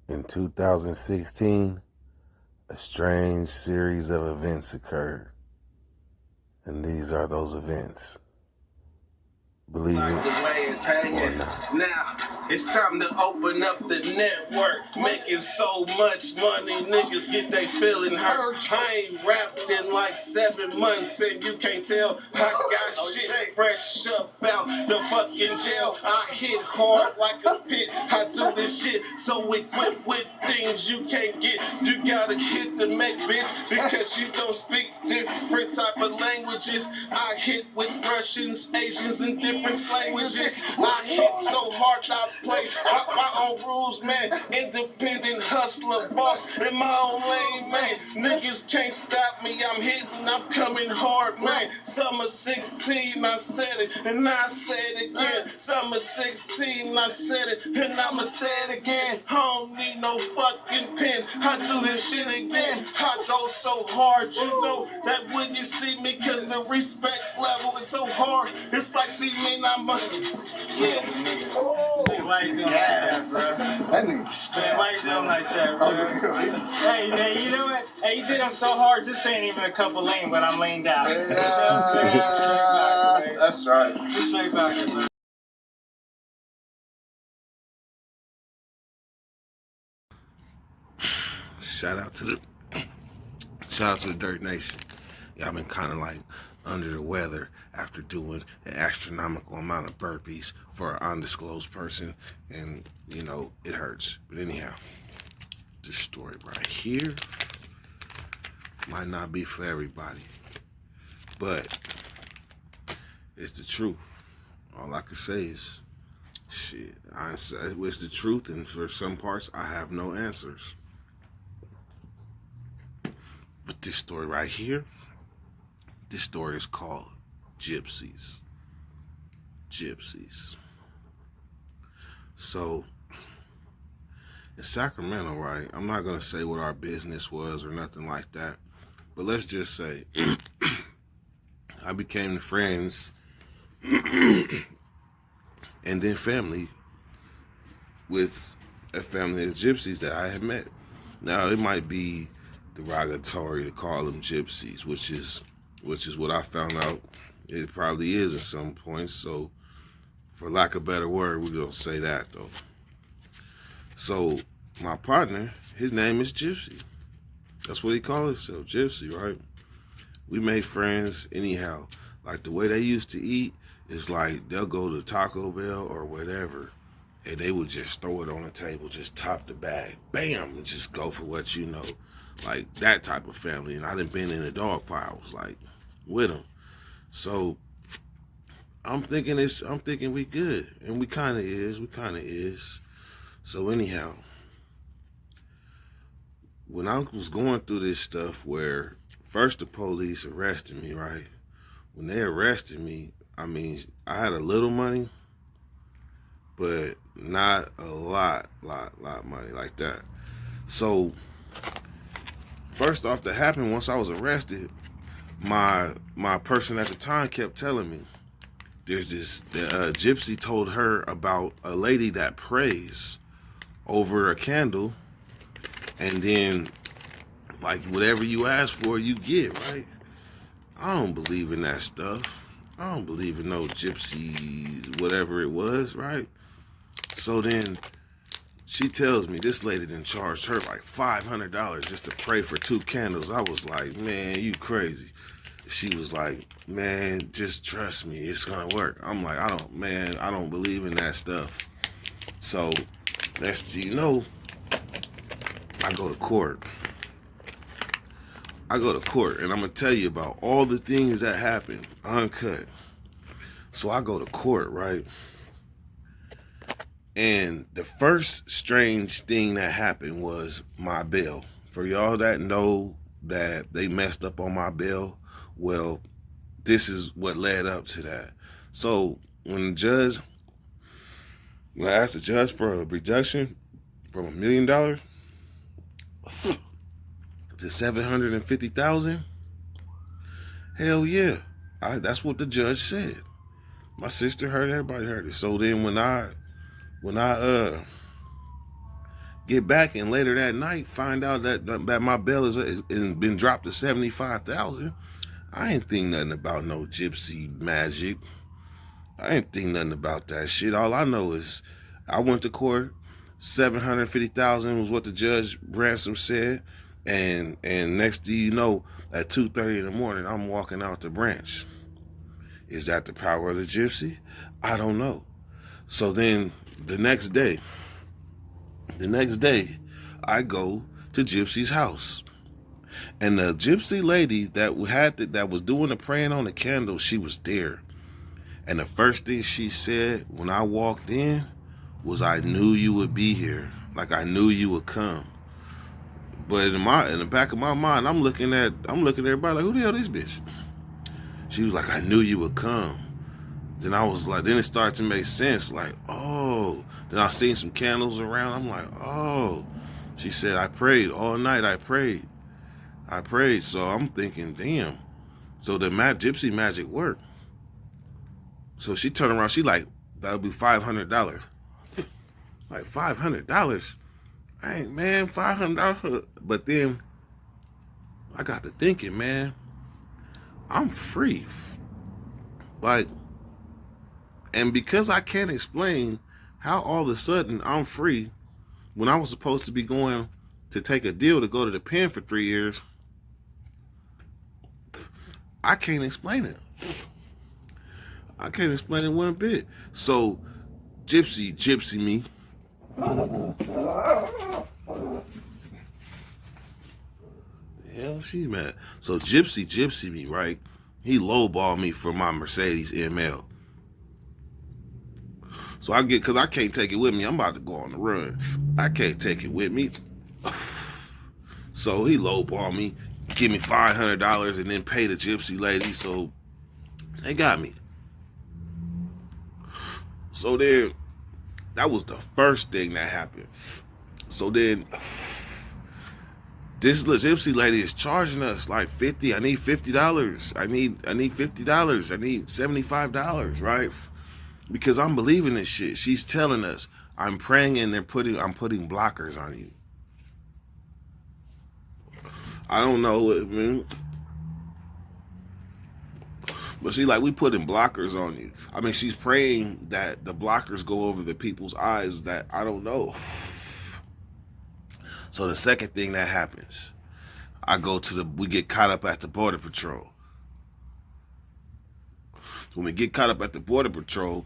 In 2016, a strange series of events occurred, and these are those events. Believe it The way it's hanging. Now it's time to open up the network. Making so much money, niggas get they feeling hurt. I ain't rapped in like 7 months, and you can't tell I got shit fresh up out the fucking jail. I hit hard like a pit. I do this shit so equipped with things you can't get. You gotta hit the make, bitch, because you don't speak different type of languages. I hit with Russians, Asians, and different languages. I hit so hard I play by my own rules, man. Independent hustler, boss in my own lane, man. Niggas can't stop me. I'm hitting, I'm coming hard, man. Summer 16, I said it, and I said it again. Summer 16, I said it, and I'ma say it again. I don't need no fucking pen. I do this shit again. I go so hard, you know that when you see me, cause the respect level is so hard. It's like see me, I'm a, yeah. Why you doing like that, bro? That nigga's Man, why you doing like that, bro? Hey, man, you know what? Hey, you did them so hard, this ain't even a couple lane, but I'm laying down. You know what I'm saying? That's right. Just straight back, bro. Shout out to the Dirt Nation. Y'all been kind of like under the weather after doing an astronomical amount of burpees for an undisclosed person, and you know it hurts. But anyhow, this story right here might not be for everybody, but it's the truth. All I can say is, shit, it's the truth, and for some parts, I have no answers. But this story right here, this story is called Gypsies. Gypsies. So, in Sacramento, right, I'm not going to say what our business was or nothing like that, but let's just say I became friends and then family with a family of gypsies that I had met. Now, it might be derogatory to call them gypsies, which is what I found out it probably is in some points. So, for lack of a better word, we're gonna say that though. So, my partner, his name is Gypsy. That's what he calls himself, Gypsy, right? We made friends anyhow. Like the way they used to eat is like they'll go to Taco Bell or whatever, and they would just throw it on the table, just top the bag, bam, and just go for what you know. Like that type of family. And I done been in the dog piles, like, with them. So I'm thinking we good. And we kinda is. So anyhow, when I was going through this stuff where first the police arrested me, right? When they arrested me, I mean, I had a little money, but not a lot money like that. So first off, that happened once I was arrested. My person at the time kept telling me, there's this Gypsy told her about a lady that prays over a candle, and then like whatever you ask for, you get, right? I don't believe in that stuff. I don't believe in no gypsy, whatever it was, right? So then she tells me this lady done charged her like $500 just to pray for 2 candles. I was like, man, you crazy. She was like, man, just trust me, it's gonna work. I'm like, I don't believe in that stuff. So next thing you know, I go to court. And I'm gonna tell you about all the things that happened, uncut. So I go to court, right? And the first strange thing that happened was my bail. For y'all that know that they messed up on my bail, well, this is what led up to that. So when I asked the judge for a reduction from $1 million to $750,000, hell yeah, that's what the judge said. My sister heard it, everybody heard it. So then when I Get back and later that night find out that my bail is been dropped to 75,000. I ain't think nothing about no gypsy magic. I ain't think nothing about that shit. All I know is I went to court. 750,000 was what the judge ransom said, and next thing you know, at 2:30 in the morning, I'm walking out the branch. Is that the power of the gypsy? I don't know. So then the next day, I go to Gypsy's house, and the gypsy lady that was doing the praying on the candle, she was there. And the first thing she said when I walked in was, "I knew you would be here. Like I knew you would come." But in the back of my mind, I'm looking at everybody like, "Who the hell is this bitch?" She was like, "I knew you would come." Then I was like, then it started to make sense. Like, oh. Then I seen some candles around. I'm like, oh. She said, "I prayed all night. I prayed." So I'm thinking, damn. So the gypsy magic worked. So she turned around. She like, "That'll be $500. Like $500. Hey man, $500. But then I got to thinking, man, I'm free. Like, and because I can't explain how all of a sudden I'm free when I was supposed to be going to take a deal to go to the pen for 3 years, I can't explain it. I can't explain it one bit. So, gypsy me. Hell, she mad. So gypsy me, right? He lowballed me for my Mercedes ML. So cause I can't take it with me. I'm about to go on the run. I can't take it with me. So he lowballed me, give me $500 and then pay the gypsy lady. So they got me. So then that was the first thing that happened. So then this gypsy lady is charging us like $50. I need $50. I need $50. I need $75, right? Because I'm believing this shit. She's telling us, I'm praying and I'm putting blockers on you. I don't know, man. But she like, we putting blockers on you. I mean, she's praying that the blockers go over the people's eyes that I don't know. So the second thing that happens, we get caught up at the Border Patrol. When we get caught up at the Border Patrol,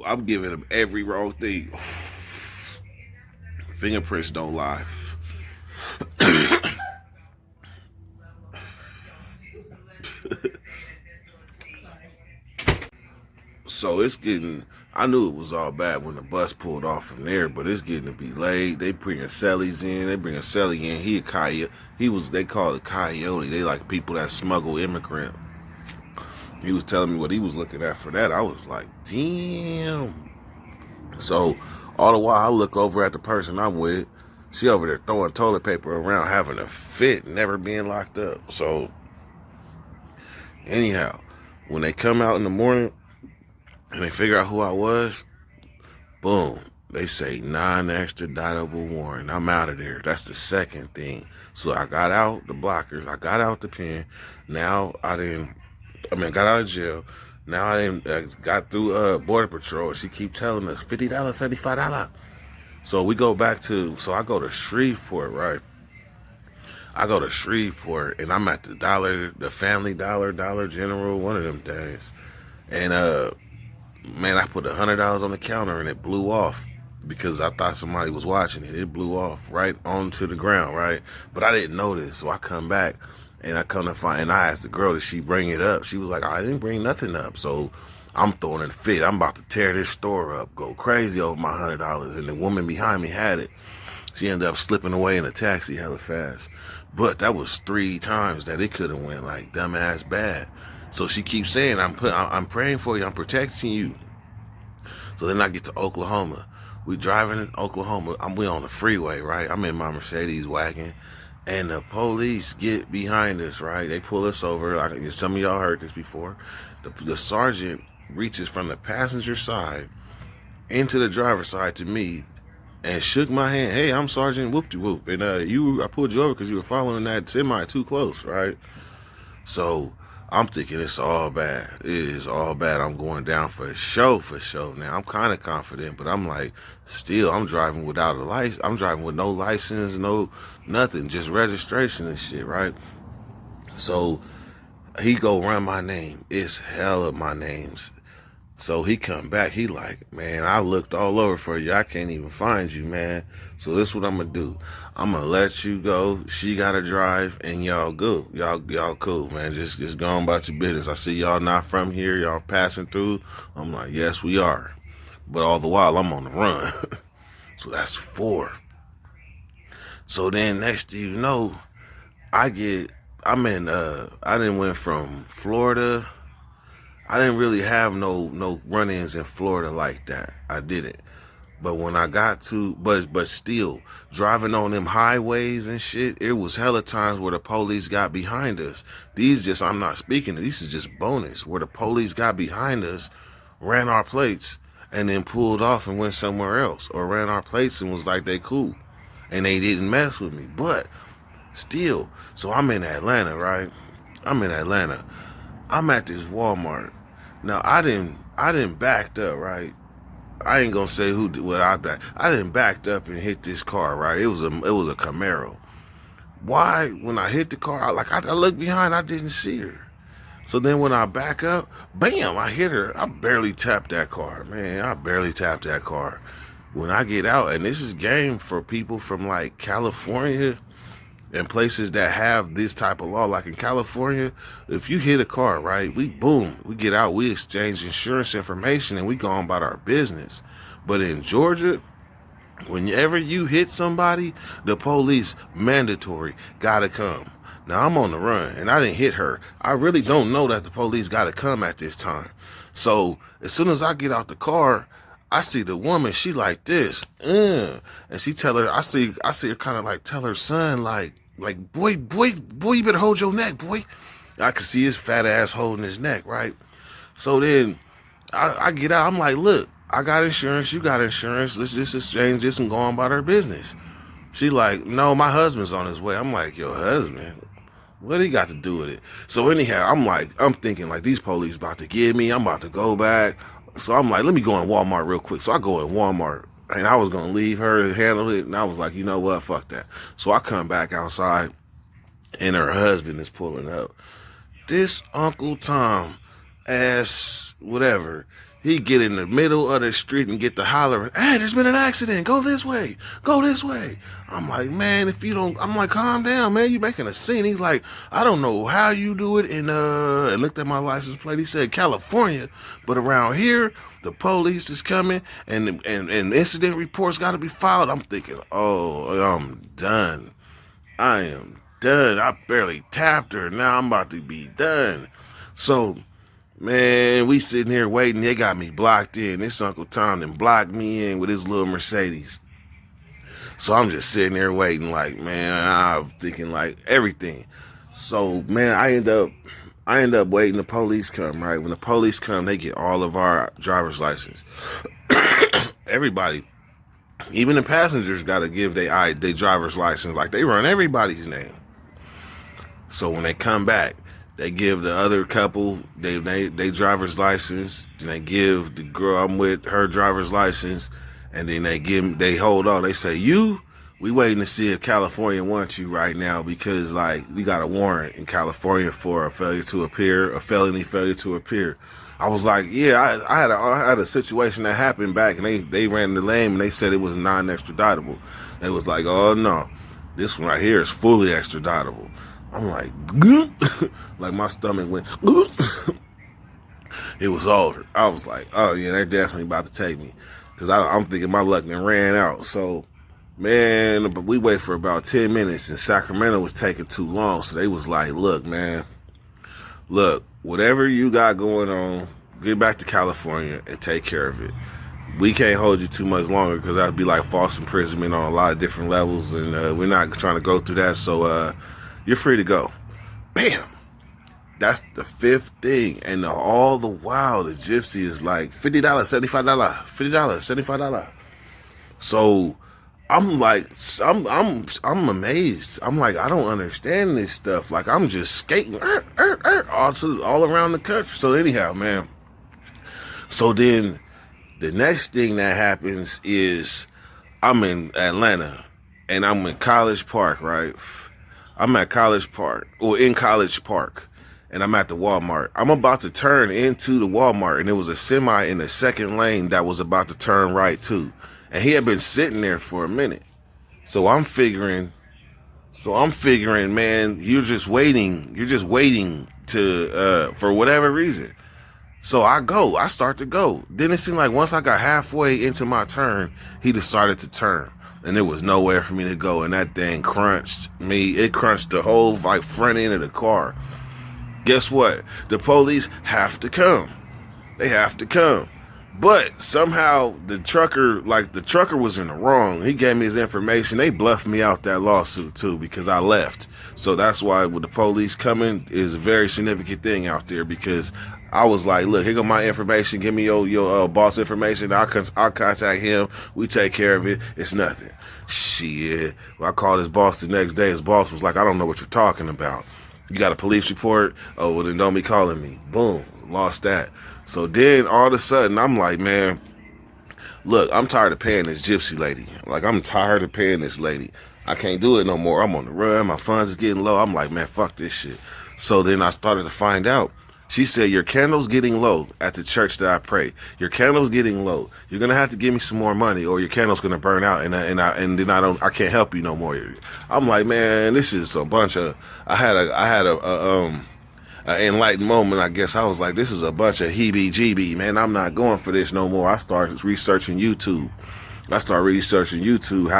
I'm giving them every wrong thing. Fingerprints don't lie. So it's getting, I knew it was all bad when the bus pulled off from there, but it's getting to be late. They bringing cellies in. They bring a celly in. He a coyote. They call it coyote. They like people that smuggle immigrant. He was telling me what he was looking at for that. I was like, damn. So all the while I look over at the person I'm with. She over there throwing toilet paper around, having a fit, never being locked up. So anyhow, when they come out in the morning and they figure out who I was, boom, they say non-extraditable warrant. I'm out of there. That's the second thing. So I got out the blockers. I got out the pen. Now got out of jail. Now I got through Border Patrol. She keep telling us $50, $75. So we go back so I go to Shreveport, right? I go to Shreveport and I'm at the Family Dollar, Dollar General, one of them things. And man, I put $100 on the counter and it blew off because I thought somebody was watching it. It blew off right onto the ground, right? But I didn't notice. So I come back and I come to find, and I asked the girl, did she bring it up? She was like, I didn't bring nothing up. So I'm throwing a fit. I'm about to tear this store up, go crazy over my $100. And the woman behind me had it. She ended up slipping away in a taxi hella fast. But that was 3 times that it could have went like dumbass bad. So she keeps saying, I'm praying for you. I'm protecting you. So then I get to Oklahoma. We driving in Oklahoma. We on the freeway, right? I'm in my Mercedes wagon. And the police get behind us, right? They pull us over. Some of y'all heard this before. The sergeant reaches from the passenger side into the driver's side to me and shook my hand. Hey, I'm Sergeant Whoop-de-Whoop. And I pulled you over because you were following that semi too close, right? So I'm thinking it's all bad. It is all bad. I'm going down for sure. Now I'm kind of confident, but I'm like, still, I'm driving without a license. I'm driving with no license, no nothing, just registration and shit, right? So he go run my name. It's hella my names. So he come back. He like, man, I looked all over for you. I can't even find you, man. So this is what I'm gonna do. I'm gonna let you go. She gotta drive, and y'all go. Y'all cool, man. Just go on about your business. I see y'all not from here. Y'all passing through. I'm like, yes, we are. But all the while, I'm on the run. So that's 4. So then next thing you know, I didn't went from Florida. I didn't really have no run-ins in Florida like that. I didn't. But when I got to, but still, driving on them highways and shit, it was hella times where the police got behind us. I'm not speaking, these is just bonus, where the police got behind us, ran our plates, and then pulled off and went somewhere else. Or ran our plates and was like, they cool. And they didn't mess with me. But still, so I'm in Atlanta, right? I'm at this Walmart. Now I didn't backed up, right? I ain't gonna say what I backed. I didn't backed up and hit this car, right? It was a Camaro. Why? When I hit the car, I looked behind, I didn't see her. So then when I back up, bam, I hit her. I barely tapped that car, man. I barely tapped that car. When I get out, and this is game for people from like California and places that have this type of law, like in California, if you hit a car, right, we get out, we exchange insurance information, and we go on about our business. But in Georgia, whenever you hit somebody, the police mandatory gotta come. Now I'm on the run, and I didn't hit her. I really don't know that the police gotta come at this time. So as soon as I get out the car, I see the woman, she like this, and she tell her, I see her kind of like tell her son, like, boy, you better hold your neck, boy. I could see his fat ass holding his neck, right? So then I get out, I'm like, look, I got insurance, you got insurance, let's just exchange this and go on about our business. She like, no, my husband's on his way. I'm like, your husband? What he got to do with it? So anyhow, I'm thinking like, these police about to get me, I'm about to go back. So I'm like, let me go in Walmart real quick. So I go in Walmart, and I was going to leave her to handle it. And I was like, you know what? Fuck that. So I come back outside, and her husband is pulling up. This Uncle Tom ass whatever, he get in the middle of the street and get to hollering, hey, there's been an accident. Go this way. Go this way. I'm like, man, if you don't, I'm like, calm down, man. You making a scene. He's like, I don't know how you do it. And looked at my license plate. He said, California. But around here, the police is coming and incident reports got to be filed. I'm thinking, oh, I'm done. I am done. I barely tapped her. Now I'm about to be done. So, man, we sitting here waiting. They got me blocked in. This Uncle Tom done blocked me in with his little Mercedes. So I'm just sitting there waiting like, man, I'm thinking like everything. So, man, I end up waiting. The police come, right? When the police come, they get all of our driver's license. Everybody, even the passengers, got to give their driver's license. Like, they run everybody's name. So when they come back, they give the other couple they driver's license. Then they give the girl I'm with her driver's license, and then they hold on. They say, we waiting to see if California wants you right now because like we got a warrant in California for a felony failure to appear. I was like, yeah, I had a situation that happened back, and they ran the lane and they said it was non-extraditable. They was like, oh no, this one right here is fully extraditable. I'm like, like my stomach went, it was over. I was like, oh yeah, they're definitely about to take me. Because I'm thinking my luck done ran out. So, man, but we wait for about 10 minutes, and Sacramento was taking too long. So they was like, look, man, whatever you got going on, get back to California and take care of it. We can't hold you too much longer because that'd be like false imprisonment on a lot of different levels, and we're not trying to go through that. So, you're free to go. Bam. That's the 5th thing. And all the while, the gypsy is like $50, $75, $50, $75. So I'm like, I'm amazed. I'm like, I don't understand this stuff. Like, I'm just skating all around the country. So anyhow, man. So then the next thing that happens is I'm in Atlanta and I'm in College Park, right? I'm at College Park, or in College Park, and I'm at the Walmart. I'm about to turn into the Walmart, and there was a semi in the second lane that was about to turn right too. And he had been sitting there for a minute. So I'm figuring, man, you're just waiting to, for whatever reason. So I start to go. Then it seemed like once I got halfway into my turn, he decided to turn. And there was nowhere for me to go. And that thing crunched me. It crunched the whole like front end of the car. Guess what? The police have to come. They have to come. But somehow the trucker was in the wrong. He gave me his information. They bluffed me out that lawsuit too because I left. So that's why with the police coming is a very significant thing out there, because I was like, look, here go my information. Give me your boss information. I'll contact him. We take care of it. It's nothing. Shit. When I called his boss the next day, his boss was like, I don't know what you're talking about. You got a police report? Oh, well, then don't be calling me. Boom. Lost that. So then all of a sudden, I'm like, man, look, I'm tired of paying this gypsy lady. Like, I'm tired of paying this lady. I can't do it no more. I'm on the run. My funds is getting low. I'm like, man, fuck this shit. So then I started to find out. She said, your candle's getting low at the church that I pray. Your candle's getting low. You're gonna have to give me some more money, or your candle's gonna burn out, and then I can't help you no more. I'm like, man, this is a bunch of. I had an enlightened moment. I guess I was like, this is a bunch of heebie-jeebie, man. I'm not going for this no more. I started researching YouTube. How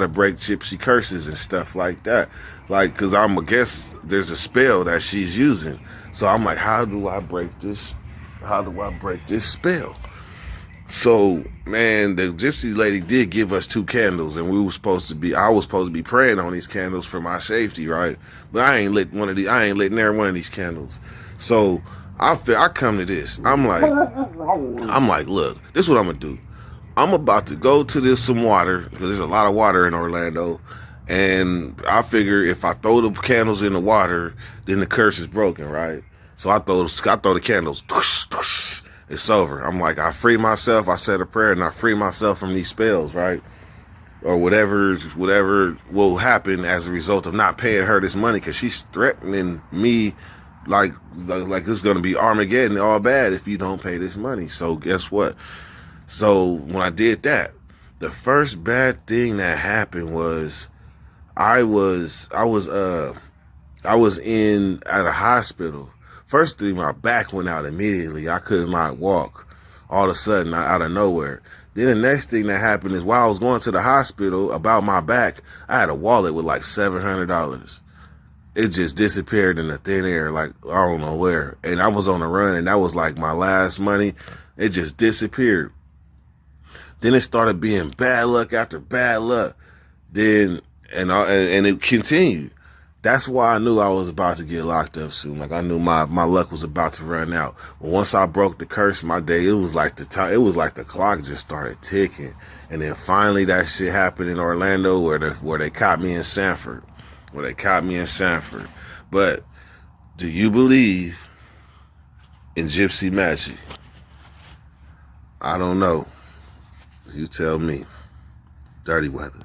to break gypsy curses and stuff like that. Like, cause I guess there's a spell that she's using. So I'm like, how do I break this? How do I break this spell? So, man, the gypsy lady did give us 2 candles, and I was supposed to be praying on these candles for my safety, right? But I ain't lit near one of these candles. So I come to this. I'm like, look, this is what I'm gonna do. I'm about to go to some water, because there's a lot of water in Orlando. And I figure if I throw the candles in the water, then the curse is broken, right? So I throw the candles. It's over. I'm like, I free myself. I said a prayer and I free myself from these spells, right? Or whatever will happen as a result of not paying her this money, because she's threatening me like it's gonna be Armageddon all bad if you don't pay this money. So guess what? So when I did that, the first bad thing that happened was I was in at a hospital. First thing, my back went out immediately. I could not walk. All of a sudden, out of nowhere. Then the next thing that happened is while I was going to the hospital about my back, I had a wallet with like $700. It just disappeared in the thin air, like I don't know where. And I was on the run, and that was like my last money. It just disappeared. Then it started being bad luck after bad luck. Then and it continued. That's why I knew I was about to get locked up soon. Like I knew my luck was about to run out. But once I broke the curse, my day, it was like the clock just started ticking. And then finally that shit happened in Orlando where they caught me in Sanford. But do you believe in gypsy magic? I don't know. You tell me. Dirty Weather.